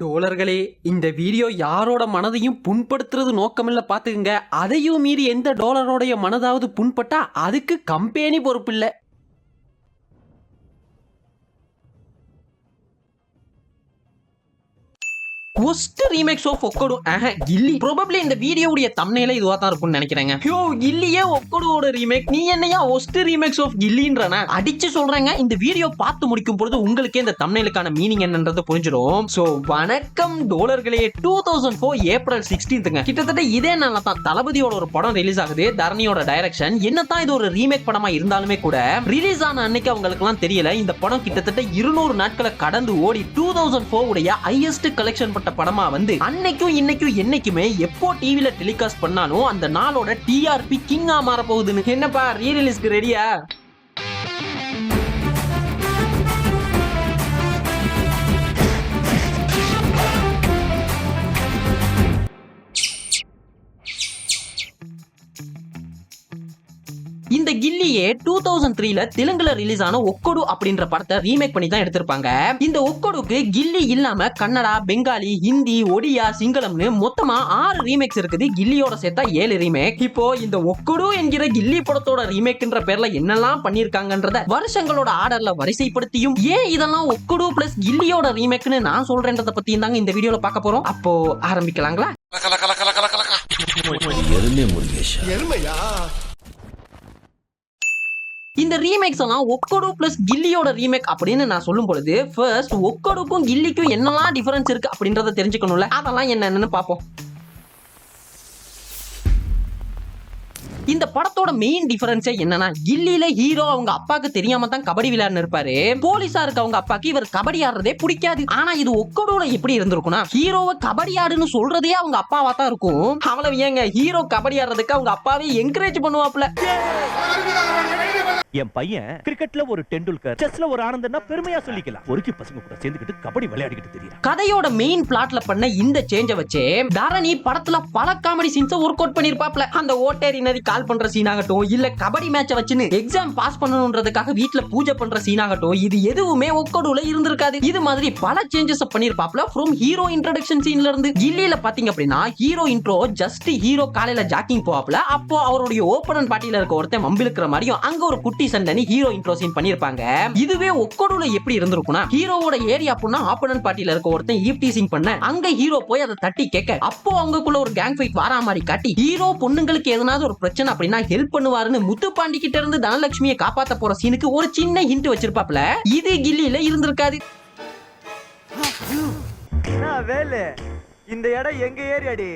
டோலர்களே, இந்த வீடியோ யாரோட மனதையும் புண்படுத்துறது நோக்கமில்ல பாத்துக்குங்க. அதையும் மீறி எந்த டோலரோடைய மனதாவது புண்பட்டா அதுக்கு கம்பெனி பொறுப்பில்ல. Worst remakes of Okkadu Ghilli. Probably இந்த வீடியோவுடைய தம்ப்நெயிலே இதுவா தான் இருக்கும்னு நினைக்கிறேங்க. யோ, கில்லியே ஒக்கோடுவோட ரீமேக், நீ என்னையா ஒஸ்ட் ரீமேக்ஸ் ஆஃப் கில்லின்றன அடிச்சு சொல்றேங்க. இந்த வீடியோ பார்த்து முடிக்கும் பொழுது உங்களுக்கே இந்த தம்ப்நெயிலுக்கான மீனிங் என்னன்றது புரிஞ்சிடும். சோ வணக்கம் டோலர்களே. 2004 ஏப்ரல் 16ங்க கிட்டத்தட்ட இதே நாள்ல தான் தளபதியோட ஒரு படம் ரிலீஸ் ஆகுது. தரணியோட டைரக்ஷன். என்னதான் இது ஒரு ரீமேக் படமா இருந்தாலுமே கூட ரிலீஸ் ஆன அன்னைக்கு அவங்களுக்கு எல்லாம் தெரியல இந்த படம் கிட்டத்தட்ட 200 நாட்களை கடந்து ஓடி 2004 உடைய ஹையஸ்ட் கலெக்ஷன் பட்ட படமா வந்து அன்னைக்கும் இன்னைக்கும் என்னைக்குமே எப்போ டிவில டெலிகாஸ்ட் பண்ணாலும் அந்த நாளோட டிஆர்பி கிங்கா மாற போகுதுன்னு. என்னப்பா ரீ ரிலீஸ்க்கு ரெடியா? இந்த கில்லியே 2003ல தெலுங்குல ரிலீஸ் ஆன ஒக்கோடு அப்படின்ற படத்தை ரீமேக் பண்ணி தான் எடுத்திருப்பாங்க. இந்த ஒக்கோடுக்கு கில்லி இல்லாம கன்னடா, பெங்காலி, ஹிந்தி, ஒடியா, சிங்களம்னு மொத்தமா 6 ரீமேக்ஸ் இருக்குது. கில்லியோட சேர்த்தா 7 ரீமேக். இப்போ இந்த ஒக்கோடு என்கிற கில்லி படத்தோட ரீமேக்ன்ற பேர்ல என்னெல்லாம் பண்ணிருக்காங்கன்றத வருஷங்களோட ஆர்டர்ல வரிசைப்படுத்தியும் ஏன் இதெல்லாம் ஒக்கோடு பிளஸ் கில்லியோட ரீமேக்னு நான் சொல்றேன்றத பத்தியும் தாங்க இந்த வீடியோல பார்க்க போறோம். அப்போ ஆரம்பிக்கலாங்களா? இந்த ரீமேக்ஸ் எல்லாம் ஒக்கோடு பிளஸ் கில்லியோட ரீமேக் அப்படின்னு நான் சொல்லும் பொழுது ஃபர்ஸ்ட் ஒக்கோடுக்கும் கில்லிக்கும் என்னெல்லாம் டிஃபரன்ஸ் இருக்கு அப்படின்றத தெரிஞ்சுக்கணும்ல. அதெல்லாம் என்னன்னு பாப்போம். இந்த படத்தோட மெயின் டிஃபரன்ஸே என்னன்னா, கில்லில ஹீரோ அவங்க அப்பாக்கு தெரியாம தான் கபடி விளையாடுன்னு இருப்பாரு. போலீஸா இருக்க அவங்க அப்பாக்கு இவர் கபடி ஆடுறதே பிடிக்காது. ஆனா இது ஒக்கோடோட எப்படி இருந்திருக்கும்னா, ஹீரோவை கபடி ஆடுன்னு சொல்றதே அவங்க அப்பாவா தான் இருக்கும். அவ்வளவு ஏங்க, ஹீரோ கபடி ஆடுறதுக்கு அவங்க அப்பாவே என்கரேஜ் பண்ணுவாப்ல. என் பையன் கிரிக்கெட்ல ஒரு டெண்டுல்கர், செஸ்ல ஒரு ஆனந்தன்னா பெருமையா சொல்லிக்கலாம். ஒருக்கி பசங்க கூட சேர்ந்துக்கிட்டு கபடி விளையாடிக்கிட்டு தெரியும். கதையோட மெயின் பிளாட்ல பண்ண இந்த சேஞ்ச வச்சு தரணி படத்துல பல காமெடி சீன்ஸ் ஒர்க் அவுட் பண்ணிருப்பாப்ல. அந்த ஓட்டேரி நதி கால் பண்ற சீன் ஆகட்டும், இல்ல கபடி மேட்ச வச்சுன்னு எக்ஸாம் பாஸ் பண்ணணும்ன்றதுக்காக வீட்ல பூஜை பண்ற சீன் ஆகட்டும், இது எதுவுமே ஒக்கோடுல இருந்திருக்காது. இது மாதிரி பல சேஞ்சஸ் பண்ணிருப்பாப்ல. ஃப்ரம் ஹீரோ இன்ட்ரோடக்ஷன் சீன்ல இருந்து கில்லில பாத்தீங்க அப்படின்னா, ஹீரோ இன்ட்ரோ ஜஸ்ட் ஹீரோ காலையில ஜாக்கிங் போவாப்ல. அப்போ அவருடைய ஓப்பனன் பார்ட்டில இருக்க ஒருத்தன் மம்பிழுக்கிற மாதிரியும் அங்க ஒரு குட்டி சண்டனி ஹீரோ இன்ட்ரோ சீன் பண்ணிருப்பாங்க. இதுவே ஒக்கோடுல எப்படி இருந்திருக்கும்னா, ஹீரோவோட ஏரியா புண்ணா ஆப்போனன்ட் பார்ட்டில இருக்க ஒருத்தன் ஈவ் டீசிங் பண்ண அங்க ஹீரோ போய் அதை தட்டி கேட்க, அப்போ அவங்களுக்குள்ள ஒரு கேங் ஃபைட் வாரா மாதிரி காட்டி ஹீரோ பொண்ணுங்களுக்கு எதனாவது ஒரு பிரச்சனை அப்படின்னா ஹெல்ப் பண்ணுவாருன்னு முத்துப்பாண்டி கிட்ட இருந்து தனலட்சுமியை காப்பாத்த போற சீனுக்கு ஒரு சின்ன ஹிண்ட் வச்சிருப்பாப்ல. இது கில்லில இருந்திருக்காது. வேலு, இந்த இடம் எங்க ஏரியாடி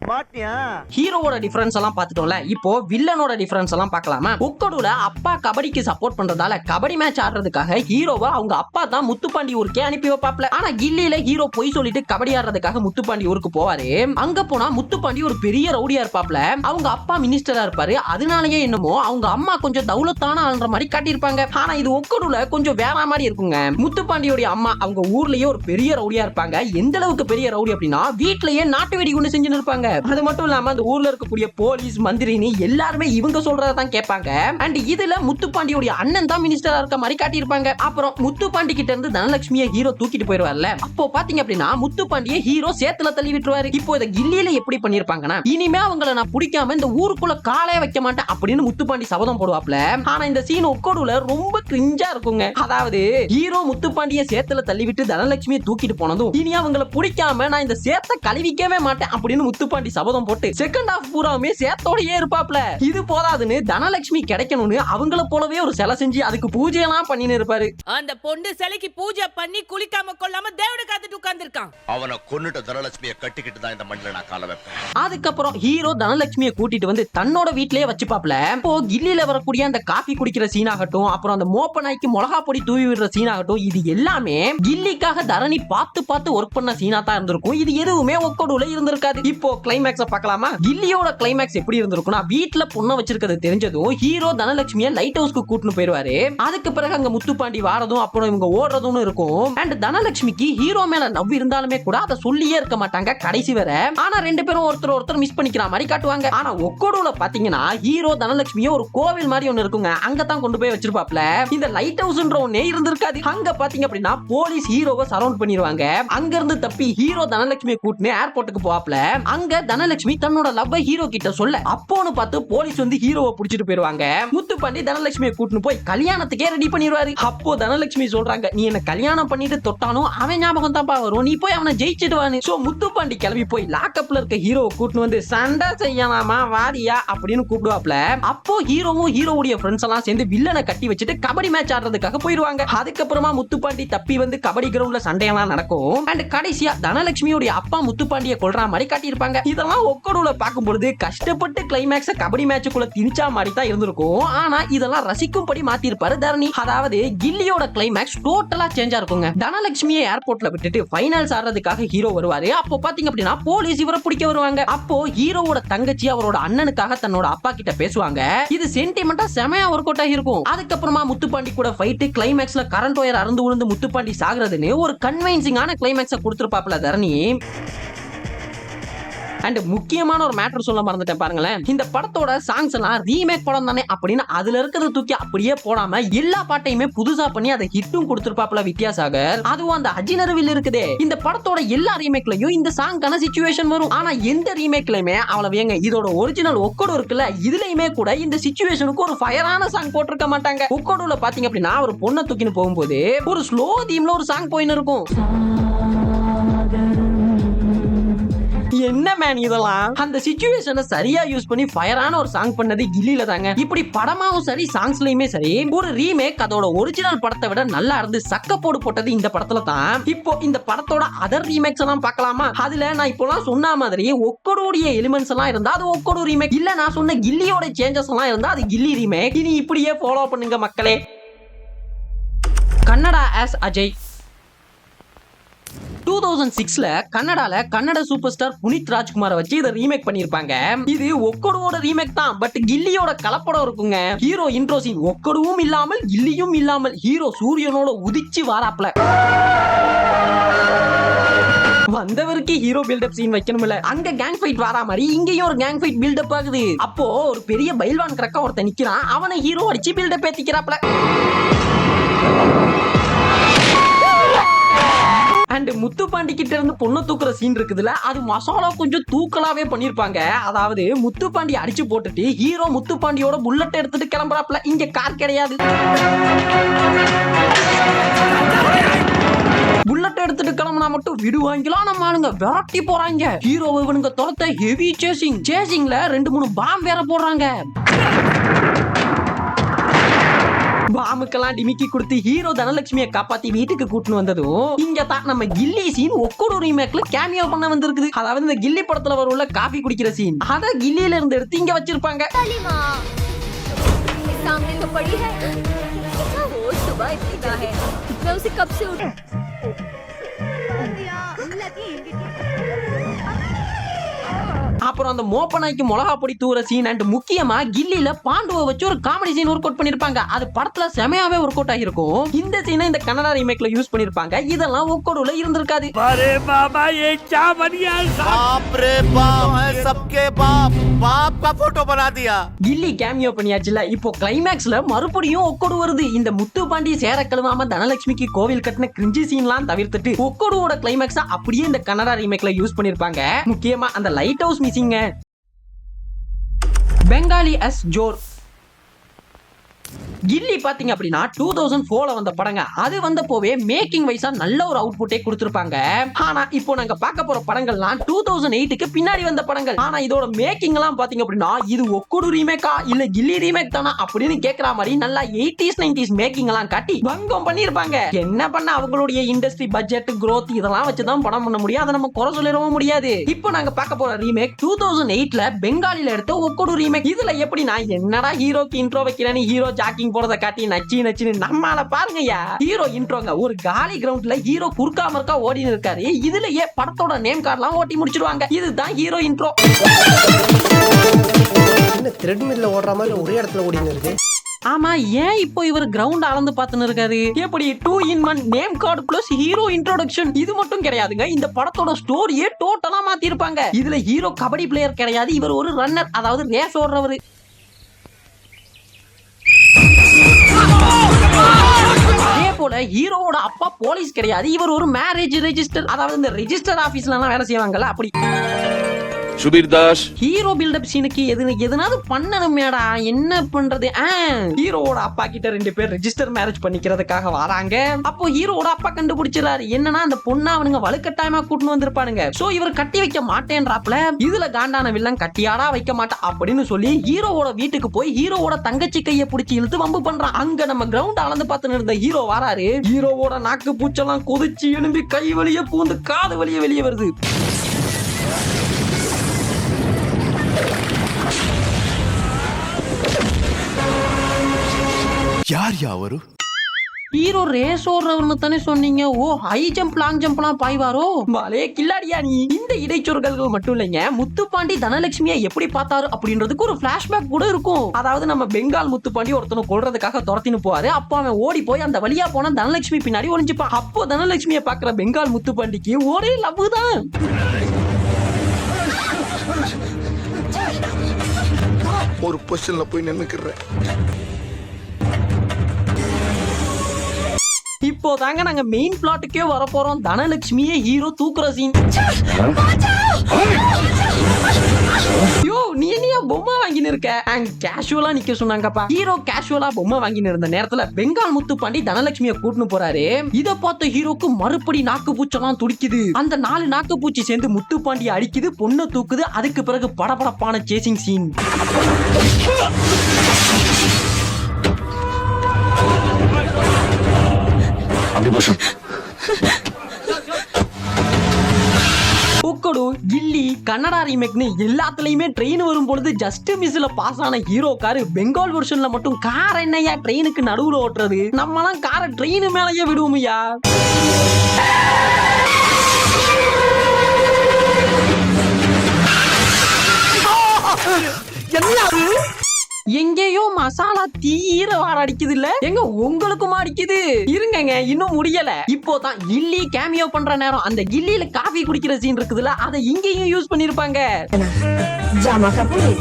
மாட்டியா? ஹீரோவோட டிஃபரன்ஸ் எல்லாம் பார்த்துட்டோம்ல. இப்போ வில்லனோட டிஃபரன்ஸ் எல்லாம் பார்க்கலாமா? ஒக்கோடுல அப்பா கபடிக்கு சப்போர்ட் பண்றதால கபடி மேட்ச் ஆடுறதுக்காக ஹீரோவா அவங்க அப்பா தான் முத்துப்பாண்டி ஊருக்கே அனுப்பி வைப்பாப்ல. ஆனா கில்லில ஹீரோ போய் சொல்லிட்டு கபடி ஆடுறதுக்காக முத்துப்பாண்டி ஊருக்கு போவாரு. அங்க போனா முத்துப்பாண்டி ஒரு பெரிய ரவுடியா இருப்பாப்ல. அவங்க அப்பா மினிஸ்டரா இருப்பாரு. அதனாலயே என்னமோ அவங்க அம்மா கொஞ்சம் தௌலத்தான ஆள்ற மாதிரி காட்டியிருப்பாங்க. ஆனா இது ஒக்கோடுல கொஞ்சம் வேற மாதிரி இருக்குங்க. முத்துப்பாண்டியோட அம்மா அவங்க ஊர்லயே ஒரு பெரிய ரவுடியா இருப்பாங்க. எந்த அளவுக்கு பெரிய ரவுடி அப்படின்னா, வீட்லயே நாட்டு வெடி குண்டு செஞ்சுன்னு இருப்பாங்க. அது மட்டும் இல்லாம அந்த ஊர்ல இருக்கக்கூடிய போலீஸ், மந்திரினி எல்லாருமே இவங்க சொல்றதான் கேட்பாங்க. அண்ட் இதுல முத்துப்பாண்டியோட அண்ணன் தான் மினிஸ்டரா இருக்க மாதிரி காட்டியிருப்பாங்க. அப்புறம் முத்துப்பாண்டி கிட்ட இருந்து தனலட்சுமியை ஹீரோ தூக்கிட்டு போயிருவார்ல. அப்போ பாத்தீங்க அப்படின்னா முத்துப்பாண்டியை ஹீரோ சேத்துல தள்ளி விட்டுருவாரு. இப்போ இத கில்லியில எப்படி பண்ணிருப்பாங்கன்னா, இனிமே அவங்கள நான் பிடிக்காம இந்த ஊருக்குள்ள காலே வைக்க மாட்டேன் அப்படின்னு முத்துப்பாண்டி சபதம் போடுவாப்ல. ஆனா இந்த சீன் ஒக்கோடுல ரொம்ப கிரிஞ்சா இருக்குங்க. அதாவது ஹீரோ முத்துப்பாண்டியை சேத்துல தள்ளி விட்டு தனலட்சுமியை தூக்கிட்டு போனதும், இனி அவங்கள பிடிக்காம நான் இந்த சேத்தை கழுவிக்கவே மாட்டேன் அப்படின்னு முத்துப்பாண்டி சபதம் போட்டு செகண்ட் ஹாஃப் பூராமே சேத்தோடயே இருப்பாப்ல. இது போதாதுன்னு தனலட்சுமி கிடைக்கணும்னு அவங்கள போலவே ஒரு சிலை செஞ்சு அதுக்கு பூஜை எல்லாம் பண்ணின்னு இருப்பாரு. அந்த பொண்ணு சிலைக்கு பூஜை பண்ணி குளிக்காம கொள்ளாம தேவட காத்துட்டு உட்கார்ந்திருக்கான். அவனை கொன்னுட்டு தனலட்சுமியை கட்டிக்கிட்டு தான் இந்த மண்ணில நான் கால வைப்பேன். அதுக்கப்புறம் ஹீரோ தனலட்சுமியை கூட்டிட்டு வந்து தன்னோட வீட்லயே வச்சுப்பாப்ல. இப்போ கில்லில வரக்கூடிய அந்த காஃபி குடிக்கிற சீன் ஆகட்டும், அப்புறம் அந்த மோப்ப நாய்க்கு மிளகா பொடி தூவி விடுற சீன் ஆகட்டும், இது எல்லாமே கில்லிக்காக தரணி பார்த்து பார்த்து ஒர்க் பண்ண சீனா தான் இருந்திருக்கும். இது எதுவுமே ஒக்கோடுல இருந்திருக்காது. இப்போ கிளைமேக்ஸ பார்க்கலாமா? கில்லியோட கிளைமேக்ஸ் எப்படி இருந்திருக்கும்னா, வீட்ல பொண்ணை வச்சிருக்கிறது தெரிஞ்சதும் ஹீரோ தனலட்சுமியை லைட் ஹவுஸ்க்கு கூட்டிட்டு போயிருவாரு. அதுக்கு பிறகு அங்க முத்துப்பாண்டி வாரதும் அப்புறம் இவங்க ஓடுறதும் இருக்கும். அண்ட் தனலட்சுமிக்கு ஹீரோ மேல லவ் இருந்தாலுமே கூட அதை சொல்லியே இருக்க மாட்டாங்க கடைசி வரை. ஆனா ரெண்டு பேரும் ஒருத்தர் மிஸ் பண்ணிக்கிற மாதிரி காட்டுவாங்க. ஆனா ஒக்கோடோல பாத்தீங்கன்னா ஹீரோ தனலட்சுமியை ஒரு கோவில் மாதிரி ஒன்னு இருக்குங்க, அங்கதான் கொண்டு போய் வச்சிருப்பாப்ல. இந்த லைட் ஹவுஸ்ன்ற ஒன்னே இருந்திருக்காது. அங்க பாத்தீங்க அப்படின்னா போலீஸ் ஹீரோவை சரவுண்ட் பண்ணிடுவாங்க. அங்க இருந்து தப்பி ஹீரோ தனலட்சுமியை கூட்டினு ஏர்போர்ட்டுக்கு போவாப்ல. அங்க தனலட்சுமி தன்னோட லவ் ஹீரோ கிட்ட சொல்ல அப்போன்னு பார்த்து போலீஸ் வந்து ஹீரோவை புடிச்சிட்டு போயிருவாங்க. முத்துப்பாண்டி தனலட்சுமியை கூட்டினு போய் கல்யாணத்துக்கே ரெடி பண்ணிடுவாரு. அப்போ தனலட்சுமி சொல்றாங்க, நீ என்ன கல்யாணம் பண்ணிட்டு தொட்டாலும் அவன் ஞாபகம் தான் வரும், நீ போய் அவனை ஜெயிச்சிடுவானு. சோ முத்துப்பாண்டி கிளம்பி போய் லாக்அப்ல இருக்க ஹீரோவை கூட்டினு வந்து சண்டை செய்யலாமா வாரியா அப்படின்னு கூப்பிடுவாப்ல. அப்போ ஹீரோவும் ஹீரோவுடைய ஃப்ரெண்ட்ஸ் எல்லாம் சேர்ந்து வில்லனை கட்டி வச்சுட்டு கபடி மேட்ச் ஆடுறதுக்காக போயிருவாங்க. அதுக்கப்புறமா முத்துப்பாண்டி தப்பி வந்து கபடி கிரவுண்ட்ல சண்டையெல்லாம் நடக்கும். அண்ட் கடைசியா தனலட்சுமியோட அப்பா முத்துப்பாண்டியை கொல்ற மாதிரி காட்டியிருப்பாங்க. இதெல்லாம் ஒக்கோடோல பார்க்கும்போது கஷ்டப்பட்டு கிளைமேக்ஸ கபடி மேட்சுக்குள்ள திணிச்சா மாதிரி தான் இருந்திருக்கும். ஆனா இதெல்லாம் ரசிக்கும்படி மாத்திருப்பாரு தரணி. அதாவது கில்லியோட கிளைமேக்ஸ் டோட்டலா சேஞ்சா இருக்குங்க. தனலட்சுமியை ஏர்போர்ட்ல விட்டுட்டு ஃபைனல்ஸ் ஆடுறதுக்காக ஹீரோ வருவாரு. அப்போ பாத்தீங்க அப்படின்னா போலீஸ் இவரை பிடிக்க வருவாங்க. அப்போ ஹீரோவோட தங்கச்சி அவரோட அண்ணனுக்காக தன்னோட அப்பா கிட்ட பேசுவாங்க. இது சென்டிமெண்டா செமையா ஒர்க் அவுட் ஆகிருக்கும். அதுக்கப்புறமா முத்துப்பாண்டி கூட ஃபைட், கிளைமேக்ஸ்ல கரண்ட் ஒயர் அறுந்து விழுந்து முத்துப்பாண்டி சாகுறதுன்னு ஒரு கன்வின்சிங்கான கிளைமேக்ஸ கொடுத்திருப்பாப்ல தரணி. அண்ட் முக்கியமான ஒரு மேட்டர் சொல்ல மறந்துட்டேன் பாருங்களேன். இந்த படத்தோட சாங்ஸ் எல்லாம் ரீமேக் படம் தானே அப்படின்னு அதுல இருக்கிறத தூக்கி அப்படியே போடாம எல்லா பாட்டையுமே புதுசா பண்ணி அதை ஹிட்டும் கொடுத்திருப்பாப்ல வித்யாசாகர். அதுவும் அந்த அஜினர்வில் இருக்குதே, இந்த படத்தோட எல்லா ரீமேக்லயும் இந்த சாங்கான சிச்சுவேஷன் வரும். ஆனா எந்த ரீமேக்லயுமே அவ்வளவு ஏங்க இதோட ஒரிஜினல் ஒக்கோடு இருக்குல்ல, இதுலயுமே கூட இந்த சிச்சுவேஷனுக்கு ஒரு ஃபயரான சாங் போட்டிருக்க மாட்டாங்க. ஒக்கோடுல பாத்தீங்க அப்படின்னா ஒரு பொண்ணை தூக்கின்னு போகும்போது ஒரு ஸ்லோ தீம்ல ஒரு சாங் போயின்னு இருக்கும். என்ன மேன் இதெல்லாம்? அந்த சிச்சுவேஷனை சரியா யூஸ் பண்ணி ஃபயரான ஒரு சாங் பண்ணது கில்லில தாங்க. இப்படி படமாவும் சரி சாங்ஸ்லயுமே சரி ஒரு ரீமேக் அதோட ஒரிஜினல் படத்தை விட நல்லா இருந்து சக்கப்போடு போட்டது இந்த படத்துல தான். இப்போ இந்த படத்தோட அதர் ரீமேக்ஸ் எல்லாம் பார்க்கலாமா? அதுல நான் இப்போலாம் சொன்ன மாதிரி ஒக்கோடோடைய எலிமெண்ட்ஸ் எல்லாம் இருந்தா அது ஒக்கோடு ரீமேக். இல்ல நான் சொன்ன கில்லியோட சேஞ்சஸ் எல்லாம் இருந்தா அது கில்லி ரீமேக். இனி இப்படியே ஃபாலோ பண்ணுங்க மக்களே. கன்னடா ஆஸ் அஜய் 2006ல கன்னடால கன்னட சூப்பர் ஸ்டார் புனித் ராஜ்குமாரை வச்சு இதை ரீமேக் பண்ணிருப்பாங்க. இது ஒக்கோடுவோட ரீமேக் தான், பட் கில்லியோட கலப்படம் இருக்குங்க. ஹீரோ இன்ட்ரோ சீன் ஒக்கோடுவும் இல்லாமல் கில்லியும் இல்லாமல் ஹீரோ சூரியனோட உதிச்சு வாராப்ல. வந்தவருக்கு ஹீரோ பில்டப் சீன் வைக்கணும்ல, அங்க கேங் ஃபைட் வரா மாதிரி இங்கேயும் ஒரு கேங் ஃபைட் பில்டப் ஆகுது. அப்போ ஒரு பெரிய பைல்வான் கிரக்கா ஒருத்தன் நிக்கிறான், அவனை ஹீரோ அடிச்சு பில்டப் ஏத்திக்கிறாப்ல. அண்ட் முத்துப்பாண்டி கிட்ட இருந்து பொண்ணு தூக்குற சீன் இருக்குதுல, அது மசாலா கொஞ்சம் தூக்கலாவே பண்ணிருப்பாங்க. அதாவது முத்துப்பாண்டி அடிச்சு போட்டுட்டு ஹீரோ முத்துப்பாண்டியோட புல்லட் எடுத்துட்டு கிளம்புறாப்ல. இங்க கார் கிடையாது. புல்லட் எடுத்துட்டு கிளம்புனா மட்டும் விடுவாங்கலாம். நம்ம ஆளுங்க விரட்டி போறாங்க. ஹீரோ இவனுங்க துரத்த ஹெவி சேசிங்ல 2-3 பாம் வேற போடுறாங்க. பாமுக்கெல்லாம் டிமிக்கி கொடுத்து ஹீரோ தனலட்சுமியை காப்பாத்தி வீட்டுக்கு கூட்டிட்டு வந்ததும் இங்க தான் நம்ம கில்லி சீன் ஒக்கோடு ரீமேக்ல கேமியோ பண்ண வந்திருக்குது. அதாவது இந்த கில்லி படத்துல வரும்ல காபி குடிக்கிற சீன், அத கில்லியில இருந்து எடுத்து இங்க வச்சிருப்பாங்க. அப்புறம் அந்த மோப்பனாய்க்கு மிளகா பொடி தூர சீன் அண்ட் முக்கியமா கில்லில பாண்டுவை வச்சு ஒரு காமெடி சீன் ஒர்க் அவுட் பண்ணிருப்பாங்க. அது படத்துல செமையாவே ஒர்க் அவுட் ஆகிருக்கும். இந்த சீனை இந்த கன்னடா ரீமேக்ல யூஸ் பண்ணிருப்பாங்க. இதெல்லாம் ஒக்கோடுல இருந்திருக்காது. அரே பாபா ये क्या बन गया? बाप रे बाप है सबके बाप, बाप का फोटो बना दिया. கில்லி கேமியோ பண்ணியாச்சுல, இப்போ கிளைமேக்ஸ்ல மறுபடியும் ஒக்கோடு வருது. இந்த முத்துப்பாண்டி சேர கழுவாம தனலட்சுமிக்கு கோவில் கட்டின கிரிஞ்சி சீன்லாம் தவிர்த்துட்டு ஒக்கோடுவோட கிளைமேக்ஸ் அப்படியே இந்த கன்னடா ரீமேக்ல யூஸ் பண்ணிருப்பாங்க. முக்கியமா அந்த light house missing. Bengali as Jor Ghilli பாத்தீங்க அப்படின்னா 2004ல வந்த படங்க. அது வந்தப்போவே மேக்கிங் வைஸா நல்ல ஒரு அவுட்புட்டே கொடுத்திருப்பாங்க. ஆனா இப்போ நாங்க பார்க்க போற படங்கள்லாம் 2008க்கு பின்னாடி வந்த படங்கள். ஆனா இதோட மேக்கிங் எல்லாம் பாத்தீங்க அப்படின்னா இது ஒக்கோடு ரீமேக்கா இல்ல கில்லி ரீமேக் தானா அப்படின்னு கேக்குற மாதிரி நல்லா 80s 90s மேக்கிங் எல்லாம் காட்டி பங்கம் பண்ணிருப்பாங்க. என்ன பண்ண அவங்களுடைய இண்டஸ்ட்ரி பட்ஜெட் growth இதெல்லாம் வச்சுதான் படம் பண்ண முடியும். அதை நம்ம குறை சொல்லிடவும் முடியாது. இப்போ நாங்க பார்க்க போற ரீமேக் 2008ல பெங்காலில எடுத்த ஒக்கோடு ரீமேக். இதுல எப்படி நான் என்னடா ஹீரோக்கு இன்ட்ரோ வைக்கிறேன்னு ஹீரோ ஜாக்கிங் போறத காட்டி நச்சுன்னு நம்மால பாருங்கய்யா. ஹீரோ இன்ட்ரோங்க. ஒரு காலி கிரவுண்ட்ல ஹீரோ குறுக்கா மறுக்கா ஓடின்னு இருக்காரு. இதுலயே படத்தோட நேம் கார்ட்லாம் ஓட்டி முடிச்சிருவாங்க. இதுதான் ஹீரோ இன்ட்ரோ. என்ன த்ரெட்மில்ல ஓடுற மாதிரி ஒரே இடத்துல ஓடின்னு இருக்கு. ஆமா, ஏன் இப்போ இவர் கிரவுண்ட் அளந்து பார்த்துன்னு இருக்காரு? எப்படி 2 in 1 name card plus hero introduction. இது மட்டும் கிடையாதுங்க, இந்த படத்தோட ஸ்டோரியே டோட்டலா மாத்தி இருப்பாங்க. இதுல ஹீரோ கபடி பிளேயர் கிடையாது, இவர் ஒரு ரன்னர், அதாவது ரேஸ் ஓடுறவர். அதே போல ஹீரோவோட அப்பா போலீஸ் கிடையாது, இவர் ஒரு மேரேஜ் ரெஜிஸ்டர், அதாவது இந்த ரெஜிஸ்டர் ஆபீஸ்ல எல்லாம் வேலை செய்வாங்கல்ல அப்படி. சுபீர் தாஸ் ஹீரோ பில்டப் சீனுக்கு எதுனாவது பண்ணணுமேடா, என்ன பண்றது? ஹீரோவோட அப்பா கிட்ட 2 பேர் ரெஜிஸ்டர் மேரேஜ் பண்ணிக்கிறதுக்காக வராங்க. அப்போ ஹீரோவோட அப்பா கண்டுபிடிச்சிடறாரு, என்னன்னா அந்த பொண்ணை அவனுங்க வலுக்கட்டாயமா கூட்டின்னு வந்திருப்பானுங்க. சோ இவர் கட்டி வைக்க மாட்டேன்றாப்ல. இதுல காண்டான வில்லன் கட்டியாடா வைக்க மாட்டா அப்படின்னு சொல்லி ஹீரோவோட வீட்டுக்கு போய் ஹீரோவோட தங்கச்சி கையை பிடிச்சி இழுத்து வம்பு பண்றான். அங்க நம்ம கிரவுண்ட் அளந்து பார்த்து இருந்த ஹீரோ வராரு. ஹீரோவோட நாக்கு பூச்செல்லாம் கொதிச்சு எழும்பி கை வலிய பூந்து காது வலிய வெளியே வருது. யார் யாவரு? ஹீரோ ரேஸ் ஓடுறவர்னு தானே சொன்னீங்க? ஓ, ஹை ஜம்ப் லாங் ஜம்ப்லாம் பாய்வாரோ? வாலே கில்லாடியா நீ. இந்த இடைச்சொற்கள் மட்டும் இல்லைங்க, முத்துப்பாண்டி தனலட்சுமியை எப்படி பார்த்தாரு அப்படின்றதுக்கு ஒரு பிளாஷ்பேக் கூட இருக்கும். அதாவது நம்ம பெங்கால் முத்துப்பாண்டி ஒருத்தனை கொல்றதுக்காக துரத்தின்னு போவாரு. அப்போ அவன் ஓடி போய் அந்த வழியா போன தனலட்சுமி பின்னாடி ஒளிஞ்சுப்பான். அப்போ தனலட்சுமியை பாக்குற பெங்கால் முத்துப்பாண்டிக்கு ஒரே லவ் தான். ஒரு பொசிஷன்ல போய் நின்னுக்கிறேன். இப்போ தாங்க நாங்க மெயின் பிளாட்டுக்கே வர போறோம். தனலட்சுமியே ஹீரோ தூக்குற சீன். யோ, நீ என்னையா பொம்மை வாங்கின்னு இருக்க? கேஷுவலா நிக்க சொன்னாங்கப்பா. ஹீரோ கேஷுவலா பொம்மை வாங்கின்னு இருந்த நேரத்துல பெங்கால் முத்துப்பாண்டி தனலட்சுமியை கூட்டின்னு போறாரு. இத பார்த்த ஹீரோக்கு மறுபடி நாக்கு பூச்செல்லாம் துடிக்குது. அந்த 4 நாக்கு பூச்சி சேர்ந்து முத்துப்பாண்டி அடிக்குது, பொண்ணை தூக்குது. அதுக்கு பிறகு படபடப்பான சேசிங் சீன். ஒக்கடு, கில்லி, கன்னடா ரீமேக்னு எல்லாத்துலயுமே ட்ரெயின் வரும் பொழுது ஜஸ்ட் மிஸ்ல பாஸ் ஆன ஹீரோ காரு பெங்கால் வெர்ஷன்ல மட்டும் கார் என்னையா ட்ரெயினுக்கு நடுவுல ஓட்டுறது? நம்மலாம் காரை ட்ரெயின் மேலேயே விடுவோமையா? எங்கேயோ மசாலா தீர வாட அடிக்குது இல்ல? எங்க உங்களுக்கும் அடிக்குது? இருங்கங்க, இன்னும் முடியல. இப்போதான் கில்லி கேமியோ பண்ற நேரம். அந்த கில்லியில காஃபி குடிக்கிற சீன் இருக்குதுல, அதை இங்கேயும் யூஸ் பண்ணிருப்பாங்க. ஜாமா கபூரி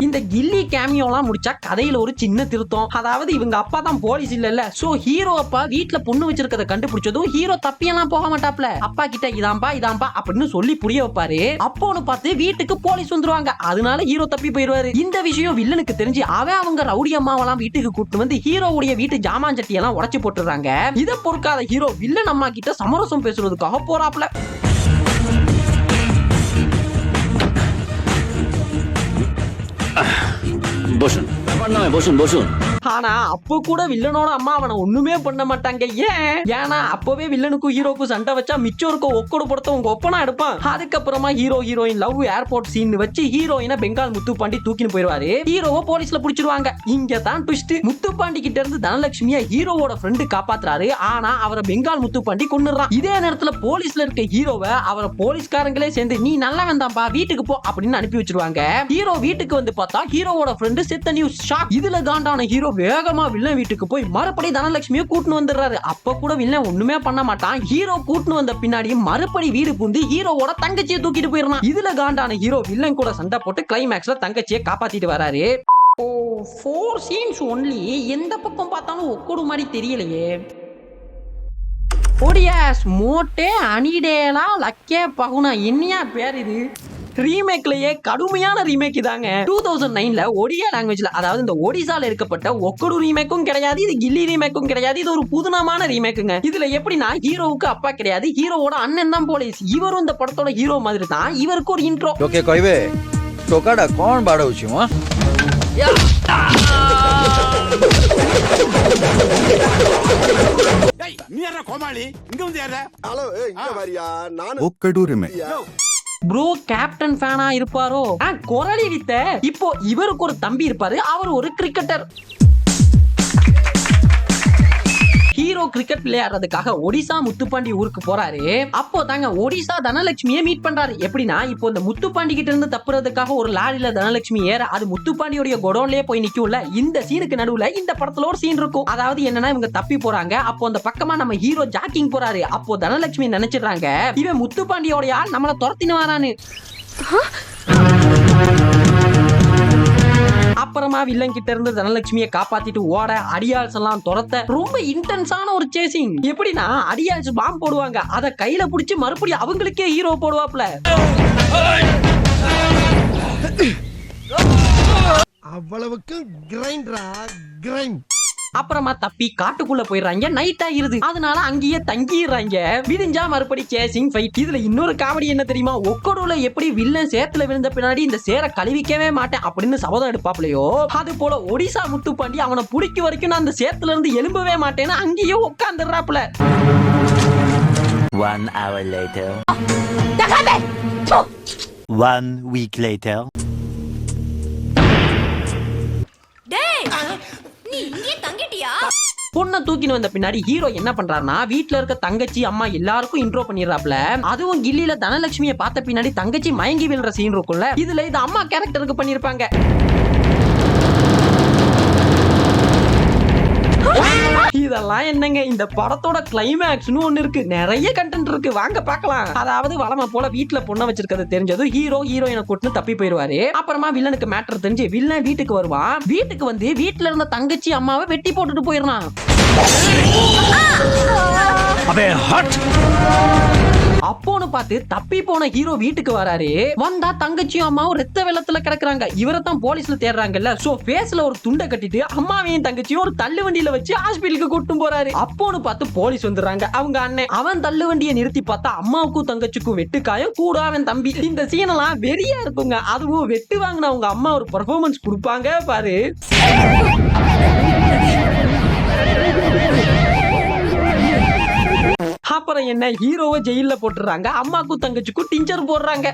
இந்த கில்லி கேமியோலாம் முடிச்சா கதையில ஒரு சின்ன திருத்தம். அதாவது இவங்க அப்பா தான் போலீஸ் இல்ல. சோ ஹீரோ அப்பா வீட்டுல பொண்ணு வச்சிருக்கத கண்டுபிடிச்சதும் ஹீரோ தப்பியெல்லாம் போக மாட்டாப்ல. அப்பா கிட்ட இதாம்பா அப்படின்னு சொல்லி புரிய வைப்பாரு. அப்போன்னு பார்த்து வீட்டுக்கு போலீஸ் வந்துருவாங்க. அதனால ஹீரோ தப்பி போயிருவாரு. இந்த விஷயம் வில்லனுக்கு தெரிஞ்சு அவங்க ரவுடி அம்மாவெல்லாம் வீட்டுக்கு கூட்டு வந்து ஹீரோவுடைய வீட்டு ஜாமான் சட்டி எல்லாம் உடைச்சு போட்டுறாங்க. இதை பொறுக்காத ஹீரோ வில்லன் அம்மா கிட்ட சமரசம் பேசுறதுக்காக போறாப்ல. ஆனா அப்போ கூட வில்லனோட அம்மா அவனை ஒண்ணுமே பண்ண மாட்டாங்க. ஏன்னா அப்பவே வில்லனுக்கும் ஹீரோக்கும் சண்டை வச்சா மிச்சம் இருக்க ஒக்கோடு படத்தை உங்க ஒப்பனா எடுப்பான். அதுக்கப்புறமா hero heroine love airport scene வச்சு ஹீரோயினை பெங்கால் முத்துப்பாண்டி தூக்கின்னு போயிருவாரு. ஹீரோவை போலீஸ்ல புடிச்சிருவாங்க. இங்க தான் ட்விஸ்ட். முத்துப்பாண்டி கிட்ட இருந்து தனலட்சுமியை ஹீரோவோட ஃப்ரெண்டு காப்பாத்துறாரு. ஆனா அவரை பெங்கால் முத்துப்பாண்டி கொன்னுறான். இதே நேரத்துல போலீஸ்ல இருக்க ஹீரோவை அவரை போலீஸ்காரங்களே சேர்ந்து நீ நல்லா வந்தாம்பா வீட்டுக்கு போ அப்படின்னு அனுப்பி வச்சிருவாங்க. ஹீரோ வீட்டுக்கு வந்து பார்த்தா ஹீரோவோட ஃப்ரெண்டு செத்த நியூஸ் ஷாக். இதுல காண்டான ஹீரோ வேகமா வில்லன் வீட்டுக்கு போய் மறுபடி தனலட்சுமியை கூட்டின்னு வந்துடுறாரு. அப்ப கூட வில்லன் ஒண்ணுமே பண்ண மாட்டான். ஹீரோ கூட்டின்னு வந்த பின்னாடி மறுபடி வீடு பூந்து ஹீரோவோட தங்கச்சியை தூக்கிட்டு போயிடறான். இதுல காண்டான ஹீரோ வில்லன் கூட சண்டை போட்டு கிளைமேக்ஸ்ல தங்கச்சியை காப்பாத்திட்டு வராரு. ஓ, 4 சீன்ஸ் ஒன்லி. எந்த பக்கம் பார்த்தாலும் ஒக்கோடு மாதிரி தெரியலையே. ஒடியாஸ் மோட்டே அனிடேலா லக்கே பகுனா என்னையா பேர் இது? ரீமேக்லயே கடுமையான ரீமேக் இதாங்க. 2009ல ஒடியா லாங்குவேஜ்ல, அதாவது இந்த ஒடிசால இருக்கப்பட்ட ஒக்கடு ரீமேக்கும் கிடையாது, இது கில்லி ரீமேக்கும் கிடையாது. இது ஒரு புதுனமான ரீமேக்குங்க. இதுல எப்படின்னா ஹீரோவுக்கு அப்பா கிடையாது, ஹீரோவோட அண்ணன் தான் போலீஸ். இவரும் இந்த படத்தோட ஹீரோ மாதிரி தான். இவருக்கு ஒரு இன்ட்ரோ. ஓகே କହିବେ ଟୋକାଟା କଣ ବାଡଉଛି ମ? நீ யாரா கோமாளி இங்க வந்து யாரா ஹலோ இங்க வரியா நான் ஒக்கடூருமே ப்ரோ கேப்டன் ஃபேனா இருப்பாரோ குரலி வித்த. இப்போ இவருக்கு ஒரு தம்பி இருப்பாரு, அவர் ஒரு கிரிக்கெட்டர். ஹீரோ கிரிக்கெட் விளையாடுறதுக்காக ஒடிசா முத்துப்பாண்டி ஊருக்கு போறாரு. அப்போ தாங்க ஒடிசா தனலட்சுமியை மீட் பண்றாரு. எப்படின்னா இப்போ இந்த முத்துப்பாண்டி கிட்ட இருந்து தப்புறதுக்காக ஒரு லாரியில தனலட்சுமி ஏற அது முத்துப்பாண்டியோட குடோன்லயே போய் நிக்கும்ல. இந்த சீனுக்கு நடுவுல இந்த படத்துல ஒரு சீன் இருக்கும். அதாவது என்னன்னா இவங்க தப்பி போறாங்க. அப்போ அந்த பக்கமா நம்ம ஹீரோ ஜாக்கிங் போறாரு. அப்போ தனலட்சுமி நினைச்சிடுறாங்க இவன் முத்துப்பாண்டியோட ஆள் நம்மள துரத்தின்னு வரான்னு. அப்புறமா வில்லன் கிட்ட இருந்து தனலட்சுமியை காப்பாத்திட்டு ஓட அடியாள்ஸ் எல்லாம் துரத்த ரொம்ப இன்டென்ஸான ஒரு சேசிங். எப்படின்னா அடியாள்ஸ் பாம்பு போடுவாங்க, அத கையில புடிச்சு மறுபடியும் அவங்களுக்கே ஹீரோ போடுவாப்ல. அவ்வளவுக்கு கிரைண்டரா கிரைண்ட். அப்புறமா தப்பி காட்டுக்குள்ள போயிடுறாங்க. நைட் ஆயிருது, அதனால அங்கேயே தங்கிடுறாங்க. விடிஞ்சா மறுபடி சேசிங் ஃபைட். இதுல இன்னொரு காமெடி என்ன தெரியுமா, ஒக்கடூல எப்படி வில்லன் சேத்துல விழுந்த பின்னாடி இந்த சேரை கழுவிக்கவே மாட்டேன் அப்படின்னு சபதம் எடுப்பாப்லையோ, அது போல ஒடிசா முத்துப்பாண்டி அவனை பிடிக்க வரைக்கும் நான் அந்த சேத்துல இருந்து எழும்பவே மாட்டேன்னு அங்கேயே உட்காந்துடுறாப்ல. 1 hour later. 1 week later. பொண்ணை தூக்கின்னு வந்த பின்னாடி ஹீரோ என்ன பண்றாருன்னா வீட்டுல இருக்க தங்கச்சி அம்மா எல்லாருக்கும் இன்ட்ரோ பண்ணிடுறாப்ல. அதுவும் கில்லில தனலட்சுமியை பார்த்த பின்னாடி தங்கச்சி மயங்கி விழுற சீன் இருக்கும்ல, இதுல இது அம்மா கேரக்டருக்கு பண்ணிருப்பாங்க. இதெல்லாம் என்னங்க, இந்த படத்தோட கிளைமேக்ஸ்னு ஒண்ணு இருக்கு. நிறைய கண்டென்ட் இருக்கு, வாங்க பார்க்கலாம். அதாவது வளமை போல வீட்டுல பொண்ணை வச்சிருக்கிறது தெரிஞ்சதும் ஹீரோ ஹீரோயினை கூட்டு தப்பி போயிருவாரு. அப்புறமா வில்லனுக்கு மேட்டர் தெரிஞ்சு வில்லன் வீட்டுக்கு வருவான். வீட்டுக்கு வந்து வீட்டுல இருந்த தங்கச்சி அம்மாவை வெட்டி போட்டுட்டு போயிடுறான். அப்போன்னு பார்த்து தப்பி போன ஹீரோ வீட்டுக்கு வராரு. வந்தா தங்கச்சியும் அம்மாவும் ரத்த வெள்ளத்துல கிடக்குறாங்க. இவரை தான் போலீஸ்ல தேடுறாங்கல்ல. சோ ஃபேஸ்ல ஒரு துண்டை கட்டிட்டு அம்மாவையும் தங்கச்சியும் ஒரு தள்ளு வண்டியில வச்சு ஹாஸ்பிட்டலுக்கு கூட்டிட்டு போறாரு. அப்போன்னு பார்த்து போலீஸ் வந்துடுறாங்க. அவங்க அண்ணன் அவன் தள்ளு வண்டியை நிறுத்தி பார்த்தா அம்மாவுக்கும் தங்கச்சிக்கும் வெட்டுக்காயம் கூட அவன் தம்பி. இந்த சீனெல்லாம் வெறியா இருக்குங்க. அதுவும் வெட்டு வாங்கின அவங்க அம்மா ஒரு பெர்ஃபார்மன்ஸ் கொடுப்பாங்க பாரு. அப்புறம் என்ன, ஹீரோவை ஜெயில போட்டுறாங்க. அம்மாக்கும் தங்கச்சிக்கும் டிஞ்சர் போடுறாங்க.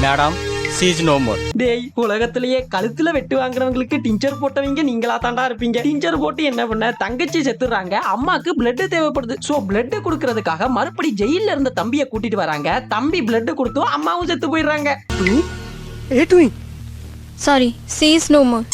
Madam she's no more. டேய், உலகத்திலேயே கழுத்துல வெட்டு வாங்குறவங்களுக்கு டிஞ்சர் போட்டவங்க நீங்களா தாண்டா இருப்பீங்க. டிஞ்சர் போட்டு என்ன பண்ண, தங்கச்சி செத்துறாங்க. அம்மாக்கு பிளட் தேவைப்படுது. சோ பிளட் கொடுக்கறதுக்காக மறுபடி ஜெயில இருந்த தம்பியை கூட்டிட்டு வராங்க. தம்பி பிளட் கொடுத்தும் அம்மாவும் செத்து போயிடுறாங்க. Sorry, she's no more.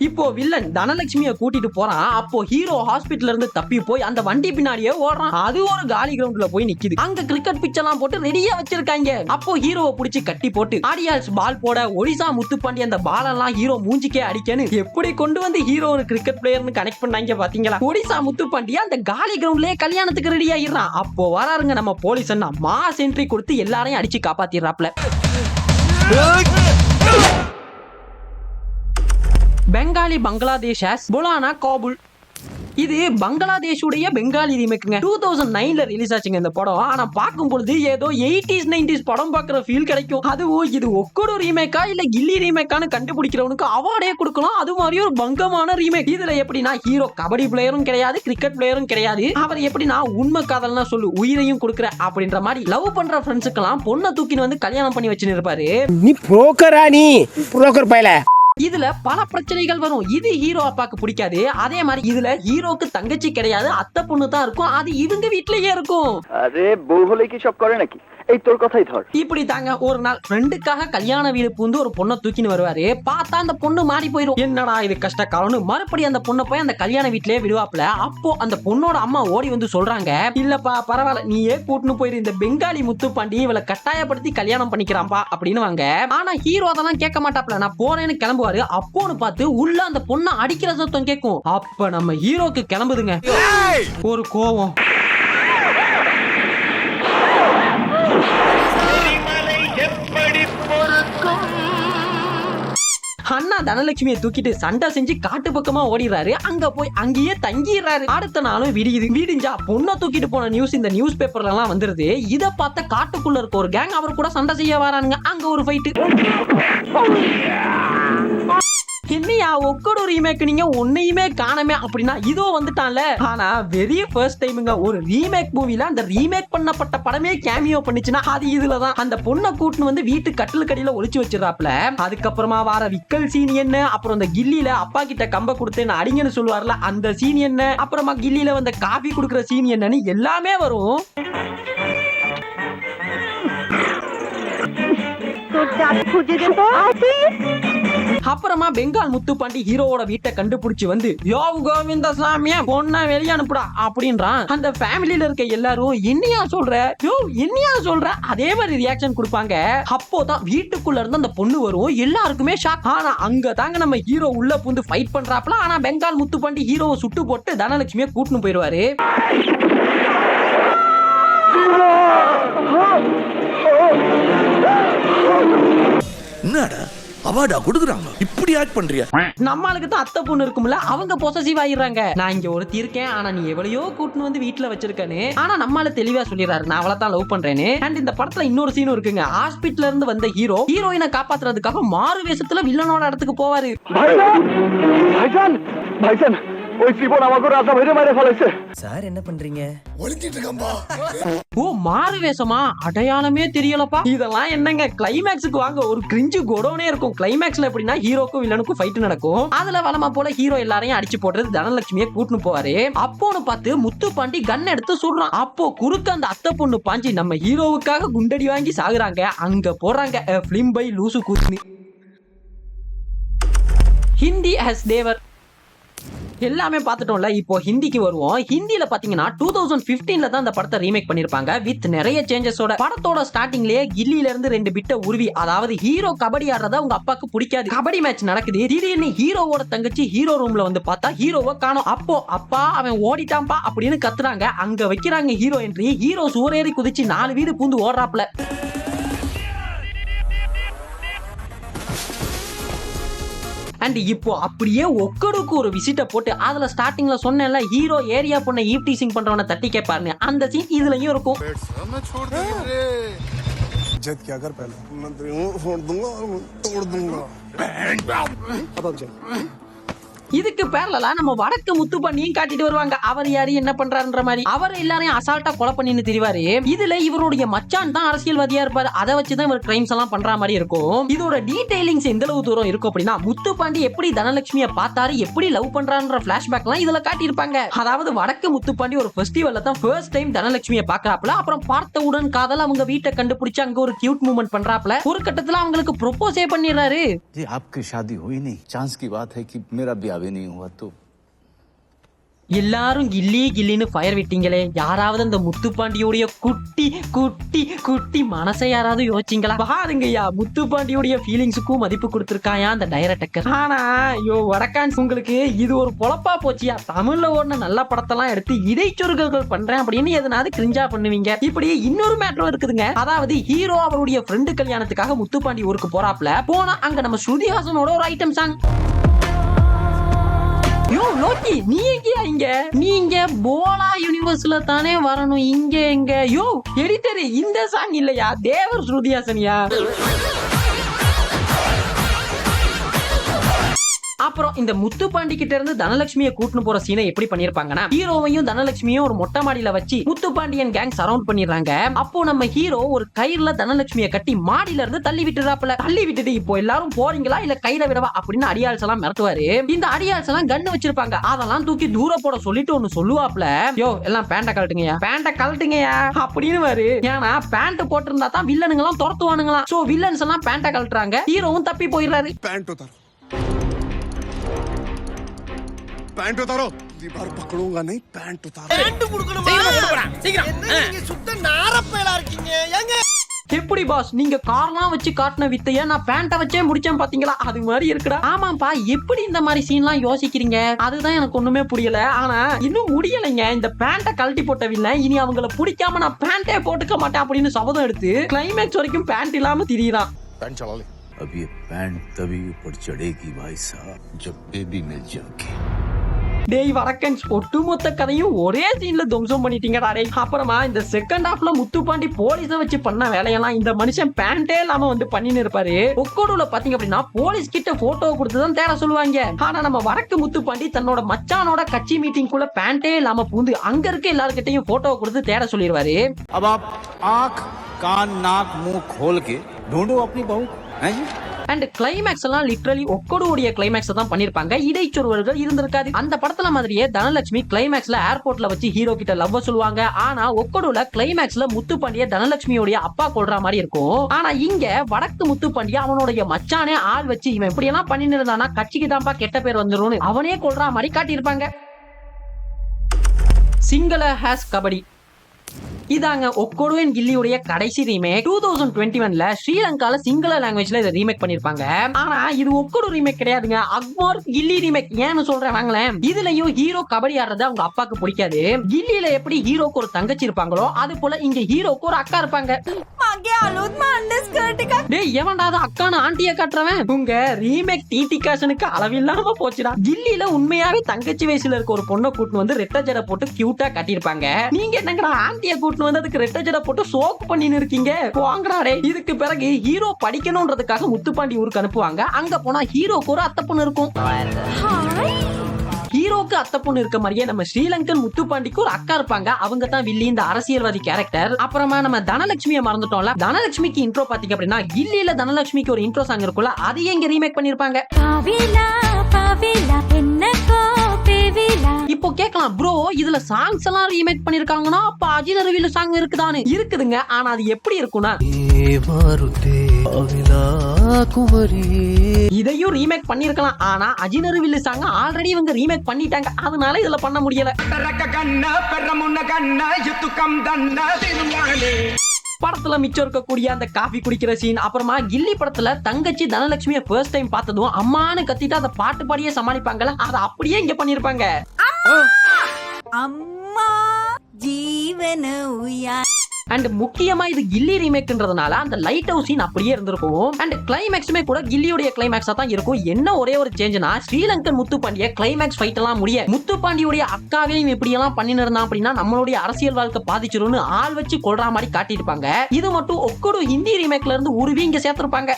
இப்போ வில்லன் தனலட்சுமியை கூட்டிட்டு போறான். அப்போ ஹீரோ ஹாஸ்பிட்டல்ல இருந்து தப்பி போய் அந்த வண்டி பின்னாடியே ஓடுறான். அது ஒரு காலி கிரவுண்ட்ல போய் நிக்குது. அங்க கிரிக்கெட் பிட்ச் எல்லாம் போட்டு ரெடியா வச்சிருக்காங்க. அப்போ ஹீரோவை பிடிச்சி கட்டி போட்டு ஆடியால்ஸ் பால் போட ஒடிசா முத்துப்பாண்டி அந்த பால் எல்லாம் ஹீரோ மூஞ்சிக்கே அடிக்கணும் எப்படி கொண்டு வந்து ஹீரோ ஒரு கிரிக்கெட் பிளேயர்னு கனெக்ட் பண்ணாங்க பாத்தீங்களா. ஒடிசா முத்துப்பாண்டி அந்த காலி கிரவுண்ட்லயே கல்யாணத்துக்கு ரெடி ஆயிடுறான். அப்போ வராருங்க நம்ம போலீஸ் அண்ணா. மாஸ் என்ட்ரி கொடுத்து எல்லாரையும் அடிச்சு காப்பாத்திடுறாப்ல. பெங்காலி பங்களாதேஷ் புலானா காபுல். இது பங்களாதேஷுடைய பெங்காலி ரீமேக்குங்க. 2009ல ரிலீஸ் ஆச்சுங்க இந்த படம். ஆனா பார்க்கும் பொழுது ஏதோ 80s 90s படம் பார்க்குற ஃபீல் கிடைக்கும். அதுவும் இது ஒக்கோடு ரீமேக்கா இல்ல கில்லி ரீமேக்கான்னு கண்டுபிடிக்கிறவனுக்கு அவார்டே கொடுக்கலாம். அது மாதிரி ஒரு பங்கமான ரீமேக். இதுல எப்படின்னா ஹீரோ கபடி பிளேயரும் கிடையாது, கிரிக்கெட் பிளேயரும் கிடையாது. அவர் எப்படின்னா உண்மை காதல்னா சொல்லு உயிரையும் கொடுக்குற அப்படின்ற மாதிரி லவ் பண்ற ஃப்ரெண்ட்ஸுக்கெல்லாம் பொண்ணை தூக்கின்னு வந்து கல்யாணம் பண்ணி வச்சுன்னு இருப்பாரு. நீ புரோக்கரா? நீ புரோக்கர் பையல. இதுல பல பிரச்சனைகள் வரும். இது ஹீரோ அப்பாக்கு பிடிக்காது. அதே மாதிரி இதுல ஹீரோக்கு தங்கச்சி கிடையாது, அத்தை பொண்ணு தான் இருக்கும். அது இவங்க வீட்லயே இருக்கும். আরে বউ হলে কি সব করে নাকি? এই তোর কথাই ধর. இப்படி தாங்க ஒரு நாள் ஃப்ரெண்டுக்காக கல்யாண வீடு பூந்து ஒரு பொண்ணை தூக்கின்னு வருவாரு. பார்த்தா அந்த பொண்ணு மாறி போயிடும். என்னடா இது கஷ்ட காலம்னு மறுபடியும் அந்த பொண்ணை போய் அந்த கல்யாண வீட்லயே விடுவாப்ல. அப்போ அந்த பொண்ணோட அம்மா ஓடி வந்து சொல்றாங்க, இல்லப்பா பரவாயில்ல, நீயே கூட்டின்னு போயிரு, இந்த பெங்காலி முத்துப்பாண்டி இவளை கட்டாயப்படுத்தி கல்யாணம் பண்ணிக்கிறான்பா அப்படின்னு வாங்க. ஆனா ஹீரோ அதெல்லாம் கேட்க மாட்டாப்ல. நான் போறேன்னு கிளம்புவாரு. அப்போன்னு பார்த்து உள்ள அந்த பொண்ணை அடிக்கிற சத்தம் கேட்கும். அப்ப நம்ம ஹீரோக்கு கிளம்புதுங்க ஒரு கோவம். அண்ணா தனலட்சுமியை தூக்கிட்டு சண்டை செஞ்சு காட்டு பக்கமா ஓடிறாரு. அங்க போய் அங்கேயே தங்கிடுறாரு. அடுத்த நாளும் விடியுது. விடிஞ்சா பொண்ணை தூக்கிட்டு போன நியூஸ் இந்த நியூஸ் பேப்பர்ல எல்லாம் வந்துருது. இத பார்த்த காட்டுக்குள்ள இருக்க ஒரு கேங் அவர் கூட சண்டை செய்ய வரானுங்க. அங்க ஒரு ஃபைட். என்னையா ஒக்கடு ரீமேக் நீங்க ஒன்னையுமே காணமே அப்படின்னா இதோ வந்துட்டான்ல. ஆனா வெரி ஃபர்ஸ்ட் டைமுங்க ஒரு ரீமேக் மூவில அந்த ரீமேக் பண்ணப்பட்ட படமே கேமியோ பண்ணிச்சுன்னா அது இதுலதான். அந்த பொண்ணை கூட்டுன்னு வந்து வீட்டு கட்டில் கடியில ஒளிச்சு வச்சிடறாப்ல. அதுக்கப்புறமா வார விக்கல் சீன் என்ன, அப்புறம் அந்த கில்லில அப்பா கிட்ட கம்ப கொடுத்து நான் அடிங்கன்னு சொல்லுவார்ல அந்த சீன் என்ன, அப்புறமா கில்லில வந்து காபி குடுக்குற சீன் என்னன்னு எல்லாமே வரும். அப்புறமா பெங்கால் முத்துப்பாண்டி ஹீரோவோட வீட்டை கண்டுபிடிச்சு வந்து யோ கோவிந்தசாமியா பொண்ணை வெளியே அனுப்புடா அப்படின்றான். அந்த ஃபேமிலியில இருக்க எல்லாரும் என்னையா சொல்ற, யோ என்னையா சொல்ற அதே மாதிரி ரியாக்ஷன் கொடுப்பாங்க. அப்போதான் வீட்டுக்குள்ள இருந்து அந்த பொண்ணு வரும், எல்லாருக்குமே ஷாக். ஆனா அங்க தாங்க நம்ம ஹீரோ உள்ள புந்து ஃபைட் பண்றாப்ல. ஆனா பெங்கால் முத்துப்பாண்டி ஹீரோவை சுட்டு போட்டு தனலட்சுமியை கூட்டின்னு போயிடுவாரு. என்னடா அவார்டா கொடுக்குறாங்க, இப்படி ஆக்ட் பண்றியா? நம்மளுக்கு தான் அத்தை பொண்ணு இருக்கும்ல, அவங்க பொசசிவ் ஆயிடுறாங்க. நான் இங்க ஒருத்தி இருக்கேன், ஆனா நீ எவ்வளையோ கூட்டின்னு வந்து வீட்டுல வச்சிருக்கேன்னு. ஆனா நம்மளால தெளிவா சொல்லிடுறாரு நான் அவளை தான் லவ் பண்றேன்னு. அண்ட் இந்த படத்துல இன்னொரு சீனும் இருக்குங்க. ஹாஸ்பிட்டல்ல இருந்து வந்த ஹீரோ ஹீரோயினை காப்பாத்துறதுக்காக மாறு வேஷத்துல வில்லனோட இடத்துக்கு போவாரு. ওই জীবন আমাকে রাজা ভেড়ে মেরে ফেলেছে। சார் என்ன பண்றீங்க? ஒளிச்சிட்டு இருக்கம்பா. ஓ மாறு வேஷமா, அடையாளமே தெரியலப்பா. இதெல்லாம் என்னங்க கிளைமேக்ஸுக்கு வாங்க ஒரு கிரிஞ்சு கோடோனே இருக்கும். கிளைமேக்ஸ்ல எப்படின்னா ஹீரோக்கும் வில்லனுக்கும் ஃபைட் நடக்கும். அதுல வளமா போல ஹீரோ எல்லாரையும் அடிச்சு போடுறது தனலட்சுமியை கூட்டின்னு போவாரு. அப்போன்னு பார்த்து முத்துப்பாண்டி கன் எடுத்து சுடுறான். அப்போ குறுக்க அந்த அத்தை பொண்ணு பாஞ்சி நம்ம ஹீரோவுக்காக குண்டடி வாங்கி சாகுறாங்க. அங்க போறாங்க பிலிம் பை லூசு கூத்து. ஹிந்தி as தேவர் எல்லாமே பார்த்துட்டோம்ல. இப்போ ஹிந்திக்கு வருவோம். ஹிந்தியில பாத்தீங்கன்னா 2015ல தான் இந்த படத்தை ரீமேக் பண்ணிருப்பாங்க வித் நிறைய சேஞ்சஸோட. படத்தோட ஸ்டார்டிங்லயே கில்லில இருந்து 2 பிட்ட உருவி, அதாவது ஹீரோ கபடி ஆடுறத அவங்க அப்பாக்கு பிடிக்காது. கபடி மேட்ச் நடக்குது, திடீர்னு ஹீரோவோட தங்கச்சி ஹீரோ ரூம்ல வந்து பார்த்தா ஹீரோவை காணோம். அப்போ அப்பா அவன் ஓடிட்டான்பா அப்படின்னு கத்துறாங்க. அங்க வைக்கிறாங்க ஹீரோ என்ட்ரி. ஹீரோ சூரேறி குதிச்சு 4 வீடு பூந்து ஓடுறாப்ல. அண்ட் இப்போ அப்படியே ஒக்கடுக்கு ஒரு விசிட்ட போட்டு அதுல ஸ்டார்டிங்ல சொன்னேன்ல ஹீரோ ஏரியா பொண்ணை ஈவ் டீசிங் பண்றவன தட்டி கேட்பாருன்னு, அந்த சீன் இதுலயும் இருக்கும். இதுக்கு பேரலா நம்ம வடக்கு முத்துப்பாண்டியும் காட்டிட்டு வருவாங்க. அவர் யாரு என்ன பண்றாருன்ற மாதிரி. அவர் எல்லாரையும் அசால்ட்டா கொலை பண்ணின்னு தெரிவாரு. இதுல இவருடைய மச்சான் தான் அரசியல்வாதியா இருப்பாரு. அதை வச்சுதான் இவர் கிரைம்ஸ் எல்லாம் பண்ற மாதிரி இருக்கும். இதோட டீடைலிங்ஸ் எந்த அளவு தூரம் இருக்கும் அப்படின்னா முத்துப்பாண்டி எப்படி தனலட்சுமியை பார்த்தாரு, எப்படி லவ் பண்றான்ற பிளாஷ்பேக் எல்லாம் இதுல காட்டியிருப்பாங்க. அதாவது வடக்கு முத்துப்பாண்டி ஒரு ஃபெஸ்டிவல்ல தான் ஃபர்ஸ்ட் டைம் தனலட்சுமியை பாக்குறாப்ல. அப்புறம் பார்த்தவுடன் காதல் அவங்க வீட்டை கண்டுபிடிச்சு அங்க ஒரு கியூட் மூமெண்ட் பண்றாப்ல. ஒரு கட்டத்துல அவங்களுக்கு ப்ரொபோஸே பண்ணிடுறாரு. எல்லாரும் கில்லி கில்லின்னு ஃபயர் விட்டீங்களே, யாராவது அந்த முத்துப்பாண்டியோடைய குட்டி குட்டி குட்டி மனசை யாராவது யோசிச்சீங்களா? பாருங்கய்யா முத்துப்பாண்டியோடைய ஃபீலிங்ஸுக்கும் மதிப்பு கொடுத்திருக்காயா அந்த டைரக்டர். ஆனா யோ வடக்கான் உங்களுக்கு இது ஒரு பொழப்பா போச்சியா. தமிழ்ல ஓடின நல்ல படத்தெல்லாம் எடுத்து இடைச்சொருகள் பண்றேன் அப்படின்னு எதனாவது கிரிஞ்சா பண்ணுவீங்க. இப்படி இன்னொரு மேட்டரும் இருக்குதுங்க. அதாவது ஹீரோ அவருடைய ஃப்ரெண்டு கல்யாணத்துக்காக முத்துப்பாண்டி ஊருக்கு போறாப்ல. போனா அங்க நம்ம ஸ்ருதிஹாசனோட ஒரு ஐட்டம் சாங். யோ லோக்கி நீ எங்கயா இங்க? நீங்க போலா யூனிவர்ஸ்ல தானே வரணும், இங்க எங்க? யோ எடிட்டர் இந்த சாங் இல்லையா, தேவர் ஸ்ருதிஹாசனியா? அப்புறம் இந்த முத்துப்பாண்டி கிட்ட இருந்து தனலட்சுமியை கூட்டின்னு போற சீனை எப்படி பண்ணிருப்பாங்கன்னா ஹீரோவையும் தனலட்சுமியும் ஒரு மொட்டை மாடியில வச்சு முத்துப்பாண்டியன் கேங் சரவுண்ட் பண்ணிடுறாங்க. அப்போ நம்ம ஹீரோ ஒரு கயிறுல தனலட்சுமியை கட்டி மாடியில இருந்து தள்ளி விட்டுறாப்ல. தள்ளி விட்டுட்டு இப்போ எல்லாரும் போறீங்களா இல்ல கையில விடவா அப்படின்னு அடியாள்ஸ் எல்லாம் மிரட்டுவாரு. இந்த அடியாள்ஸ் எல்லாம் கன்னு வச்சிருப்பாங்க, அதெல்லாம் தூக்கி தூர போட சொல்லிட்டு ஒன்னு சொல்லுவாப்ல. யோ எல்லாம் பேண்ட கழட்டுங்கயா, பேண்ட கழட்டுங்கயா அப்படின்னு வாரு. ஏன்னா பேண்ட் போட்டு இருந்தா தான் வில்லனுங்க எல்லாம் துரத்துவானுங்களாம். சோ வில்லன்ஸ் எல்லாம் பேண்ட கழட்டுறாங்க, ஹீரோவும் தப்பி போயிடுறாரு. पैंट उतारो, बार पकड़ूंगा नहीं, पैंट उतारो. பேண்ட் குடுக்கணுமா? சீக்கிரம் நீங்க சுத்த நாரப்பேலா இருக்கீங்க. ஏங்க எப்படி பாஸ் நீங்க கார்லாம் வச்சு காட்டின வித்தைய நான் பேண்ட வச்சே முடிச்சேன் பாத்தீங்களா, அது மாதிரி இருக்குடா. ஆமாப்பா எப்படி இந்த மாதிரி சீன்லாம் யோசிக்கிறீங்க, அதுதான் எனக்கு ஒண்ணுமே புரியல. ஆனா இன்னும் முடியலைங்க. இந்த பேண்ட கழட்டி போட்டவில்லை, இனி அவங்கள பிடிக்காம நான் பேண்டே போட்டுக்க மாட்டேன் அப்படின்னு சபதம் எடுத்து கிளைமேக்ஸ் வரைக்கும் பேண்ட் இல்லாம திரியறான். पैंट चला ले. अब ये पैंट तभी ऊपर चढ़ेगी भाई साहब जब बेबी मिल जाएगी. டேய் வடக்கன்ஸ், ஒட்டுமொத்த கதையும் ஒரே சீன்ல துவம்சம் பண்ணிட்டீங்கடா டேய். அப்புறமா இந்த செகண்ட் ஹாஃப்ல முத்துப்பாண்டி போலீஸை வச்சு பண்ண வேலையெல்லாம் இந்த மனுஷன் பேண்டே இல்லாம வந்து பண்ணின்னு இருப்பாரு. ஒக்கோடுல பாத்தீங்க அப்படின்னா போலீஸ் கிட்ட போட்டோ கொடுத்துதான் தேட சொல்லுவாங்க. ஆனா நம்ம வடக்கு முத்துப்பாண்டி தன்னோட மச்சானோட கட்சி மீட்டிங் குள்ள பேண்டே இல்லாம பூந்து அங்க இருக்க எல்லார்கிட்டையும் போட்டோ கொடுத்து தேட சொல்லிடுவாரு. अब आप आंख कान नाक मुंह खोल के ढूंढो अपनी बहू को, हैं जी? அண்ட் கிளைமேக்ஸ் எல்லாம் லிட்டரலி ஒக்கோடுடைய கிளைமேக்ஸ் தான் பண்ணிருப்பாங்க. இடைச்சொருவர்கள் இருந்திருக்காது. அந்த படத்துல மாதிரியே தனலட்சுமி கிளைமேக்ஸ்ல ஏர்போர்ட்ல வச்சு ஹீரோ கிட்ட லவ் சொல்லுவாங்க. ஆனா ஒக்கோடுல கிளைமேக்ஸ்ல முத்துப்பாண்டிய தனலட்சுமியோட அப்பா கொல்ற மாதிரி இருக்கும். ஆனா இங்க வடக்கு முத்துப்பாண்டிய அவனுடைய மச்சானே ஆள் வச்சு இவன் இப்படி எல்லாம் பண்ணிட்டு இருந்தானா கட்சிக்கு தான்ப்பா கெட்ட பேர் வந்துரும் அவனே கொல்ற மாதிரி காட்டியிருப்பாங்க. சிங்கள ஹேஸ் கபடி இதாங்க ஒக்கோடுவன் கில்லியுடைய கடைசி ரீமேக். 2021ல ஸ்ரீலங்கால சிங்கள லாங்குவேஜ்ல இதை ரீமேக் பண்ணிருப்பாங்க. ஆனா இது ஒக்கோடு ரீமேக் கிடையாதுங்க, அக்மார் கில்லி ரீமேக். ஏன்னு சொல்றேன் வாங்களேன். இதுலயும் ஹீரோ கபடி ஆடுறது அவங்க அப்பாக்கு பிடிக்காது. கில்லியில எப்படி ஹீரோக்கு ஒரு தங்கச்சி இருப்பாங்களோ அது போல இங்க ஹீரோக்கு ஒரு அக்கா இருப்பாங்க. டேய் எவன்டாது அக்கான ஆண்டிய காட்டுறவன். உங்க ரீமேக் டிடிகாஷனுக்கு அளவில்லாம போச்சுடா. கில்லியில உண்மையாவே தங்கச்சி வயசுல இருக்க ஒரு பொண்ணை கூட்டு வந்து ரெட்ட ஜடை போட்டு கியூட்டா கட்டியிருப்பாங்க. நீங்க என்னங்கடா ஆண்டிய கூட்டு வந்து அதுக்கு ரெட்ட ஜடை போட்டு சோக் பண்ணின்னு இருக்கீங்க. வாங்கடா டேய். இதுக்கு பிறகு ஹீரோ படிக்கணும்ன்றதுக்காக முத்துப்பாண்டி ஊருக்கு அனுப்புவாங்க. அங்க போனா ஹீரோக்கு ஒரு அத்தை பொண்ணு இருக்கும். ஹீரோக்கு அத்தை பொண்ணு இருக்க மாதிரியே நம்ம ஸ்ரீலங்கன் முத்துப்பாண்டிக்கு ஒரு அக்கா இருப்பாங்க. அவங்க தான் வில்லி, இந்த அரசியல்வாதி கேரக்டர். அப்புறமா நம்ம தனலட்சுமியை மறந்துட்டோம்ல. தனலட்சுமிக்கு இன்ட்ரோ பாத்தீங்க அப்படின்னா கில்லியில தனலட்சுமிக்கு ஒரு இன்ட்ரோ சாங் இருக்கும்ல, அதையே இங்க ரீமேக் பண்ணிருப்பாங்க. இப்போ கேட்கலாம் ப்ரோ இதுல சாங்ஸ் எல்லாம் ரீமேக் பண்ணிருக்காங்கன்னா அப்ப அஜினரவில சாங் இருக்குதானு. இருக்குதுங்க, ஆனா அது எப்படி இருக்கும்னா இதையும் ரீமேக் பண்ணிருக்கலாம். ஆனா அஜினரவில சாங் ஆல்ரெடி இவங்க ரீமேக் பண்ணிட்டாங்க. அதனால இதுல பண்ண முடியல. படத்துல மிச்சம் இருக்கக்கூடிய அந்த காஃபி குடிக்கிற சீன், அப்புறமா கில்லி படத்துல தங்கச்சி தனலட்சுமியை ஃபர்ஸ்ட் டைம் பார்த்ததும் அம்மான்னு கத்திட்டு அதை பாட்டு பாடியே சமாளிப்பாங்கல்ல, அதை அப்படியே இங்க பண்ணிருப்பாங்க. அம்மா ஜீவன உயா. அண்ட் முக்கியமா இது கில்லி ரீமேக்ன்றதுனால அந்த லைட் ஹவுஸ் சீன் அப்படியே இருந்திருக்கும். அண்ட் கிளைமேக்ஸுமே கூட கில்லியோட கிளைமேக்ஸா தான் இருக்கும். என்ன ஒரே ஒரு சேஞ்ச்னா ஸ்ரீலங்கன் முத்துப்பாண்டிய கிளைமேக்ஸ் ஃபைட் எல்லாம் முடிய முத்துப்பாண்டியோட அக்காவையும் இப்படி எல்லாம் பண்ணிட்டு இருந்தான் அப்படின்னா நம்மளுடைய அரசியல் வாழ்க்கை பாதிச்சிரும்னு ஆள் வச்சு கொல்ற மாதிரி காட்டியிருப்பாங்க. இது மட்டும் ஒக்கோடு ஹிந்தி ரீமேக்ல இருந்து உருவி இங்க சேர்த்திருப்பாங்க.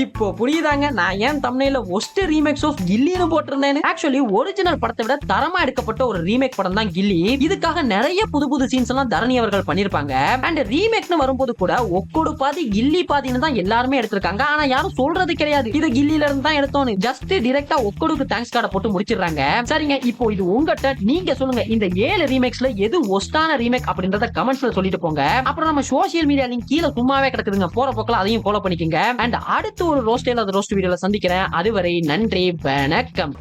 இப்போ புரியுதாங்க நான் ஏன் தம்ப்நெயில்ல ஒஸ்ட் ரீமேக்ஸ் ஆஃப் கில்லின்னு போட்டிருந்தேன். ஆக்சுவலி ஒரிஜினல் படத்தை விட தரமா எடுக்கப்பட்ட ஒரு ரீமேக் படம் தான் கில்லி. இதுக்காக நிறைய புது புது சீன்ஸ் எல்லாம் தரணி அவர்கள் பண்ணிருப்பாங்க. அண்ட் ரீமேக்னு வரும்போது கூட ஒக்கோடு பாதி கில்லி பாதின்னு தான் எல்லாருமே எடுத்திருக்காங்க. ஆனா யாரும் சொல்றது கிடையாது இது கில்லில இருந்து தான் எடுத்தோன்னு. ஜஸ்ட் டைரக்டா ஒக்கோடுக்கு தேங்க்ஸ் கார்டை போட்டு முடிச்சிடுறாங்க. சரிங்க, இப்போ இது உங்ககிட்ட நீங்க சொல்லுங்க, இந்த 7 ரீமேக்ஸ்ல எது ஒஸ்டான ரீமேக் அப்படின்றத கமெண்ட்ஸ்ல சொல்லிட்டு போங்க. அப்புறம் நம்ம சோசியல் மீடியா லிங்க் கீழே சும்மாவே கிடக்குதுங்க, போற போக்கல அதையும் ஃபாலோ பண்ணிக்கங்க. அண்ட் அடுத்து ஒரு ரோஸ்ட் வீடியோல சந்திக்கிறேன். அதுவரை நன்றி, வணக்கம்.